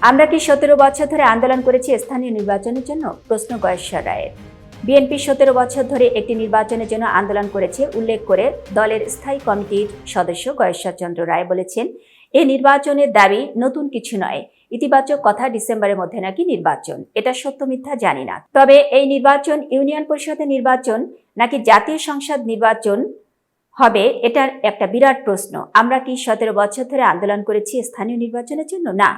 আমরা কি 17 বছর ধরে আন্দোলন করেছি স্থানীয় নির্বাচনের জন্য? প্রশ্ন গয়েশ্বর রায়ের। বিএনপি 17 বছর ধরে একটি নির্বাচনের জন্য আন্দোলন করেছে উল্লেখ করে দলের স্থায়ী কমিটির সদস্য গয়েশ্বর চন্দ্র রায় বলেছেন, এই নির্বাচনের দাবি নতুন কিছু নয়। ইতিবাচক কথা, ডিসেম্বরের মধ্যে নাকি নির্বাচন। এটা সত্য মিথ্যা জানি না, তবে এই নির্বাচন ইউনিয়ন পরিষদের নির্বাচন নাকি জাতীয় সংসদ নির্বাচন হবে, এটার একটা বিরাট প্রশ্ন। আমরা কি 17 বছর ধরে আন্দোলন করেছি স্থানীয় নির্বাচনের জন্য? না,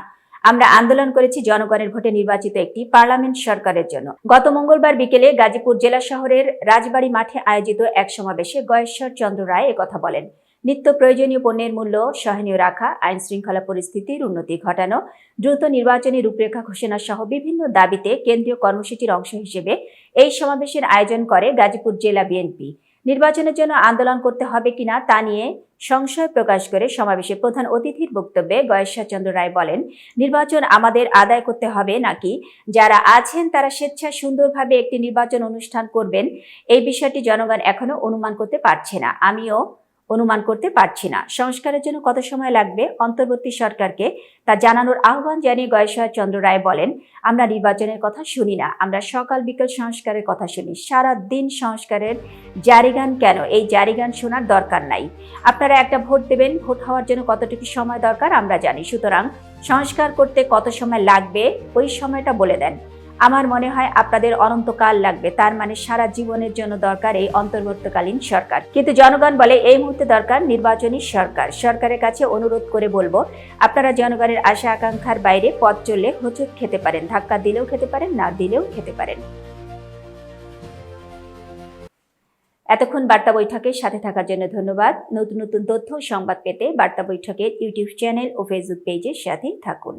আমরা আন্দোলন করেছি জনগণের ভোটে নির্বাচিত একটি পার্লামেন্ট সরকারের জন্য। গত মঙ্গলবার বিকেলে গাজীপুর জেলা শহরের রাজবাড়ী মাঠে আয়োজিত এক সমাবেশে গয়েশ্বর চন্দ্র রায় একথা বলেন। নিত্য প্রয়োজনীয় পণ্যের মূল্য সহনীয় রাখা, আইন শৃঙ্খলা পরিস্থিতির উন্নতি ঘটানো, দ্রুত নির্বাচনী রূপরেখা ঘোষণা সহ বিভিন্ন দাবিতে কেন্দ্রীয় কর্মসূচির অংশ হিসেবে এই সমাবেশের আয়োজন করে গাজীপুর জেলা বিএনপি। নির্বাচনের জন্য আন্দোলন করতে হবে কিনা তা নিয়ে সংশয় প্রকাশ করে সমাবেশে প্রধান অতিথির বক্তব্যে গয়েশ্বর চন্দ্র রায় বলেন, নির্বাচন আমাদের আদায় করতে হবে নাকি যারা আছেন তারা স্বেচ্ছায় সুন্দরভাবে একটি নির্বাচন অনুষ্ঠান করবেন, এই বিষয়টি জনগণ এখনো অনুমান করতে পারছে না। আমিও অনুমান করতে পারছি না। সংস্কারের জন্য কত সময় লাগবে অন্তর্বর্তী সরকারকে তা জানানোর আহ্বান জানিয়ে গয়েশ্বর চন্দ্র রায় বলেন, আমরা নির্বাচনের কথা শুনি না, আমরা সকাল বিকেল সংস্কারের কথা শুনি। সারা দিন সংস্কারের জারিগান কেন? এই জারিগান শোনার দরকার নাই। আপনারা একটা ভোট দেবেন, ভোট হওয়ার জন্য কতটুকু সময় দরকার আমরা জানি, সুতরাং সংস্কার করতে কত সময় লাগবে ওই সময়টা বলে দেন। আমার মনে হয় আপনাদের অনন্তকাল লাগবে, তার মানে সারা জীবনের জন্য দরকার এই অন্তর্বর্তীকালীন সরকার। কিন্তু জনগণ বলে এই মুহূর্তে দরকার নির্বাচনী সরকার। সরকারের কাছে অনুরোধ করে বলবো, আপনারা জনগণের আশা আকাঙ্ক্ষার বাইরে পথ চললে হোঁচট খেতে পারেন, ধাক্কা দিলেও খেতে পারেন, না দিলেও খেতে পারেন। এতক্ষণ বার্তা বৈঠকের সাথে থাকার জন্য ধন্যবাদ। নতুন নতুন তথ্য সংবাদ পেতে বার্তা বৈঠকের ইউটিউব চ্যানেল ও ফেসবুক পেজের সাথেই থাকুন।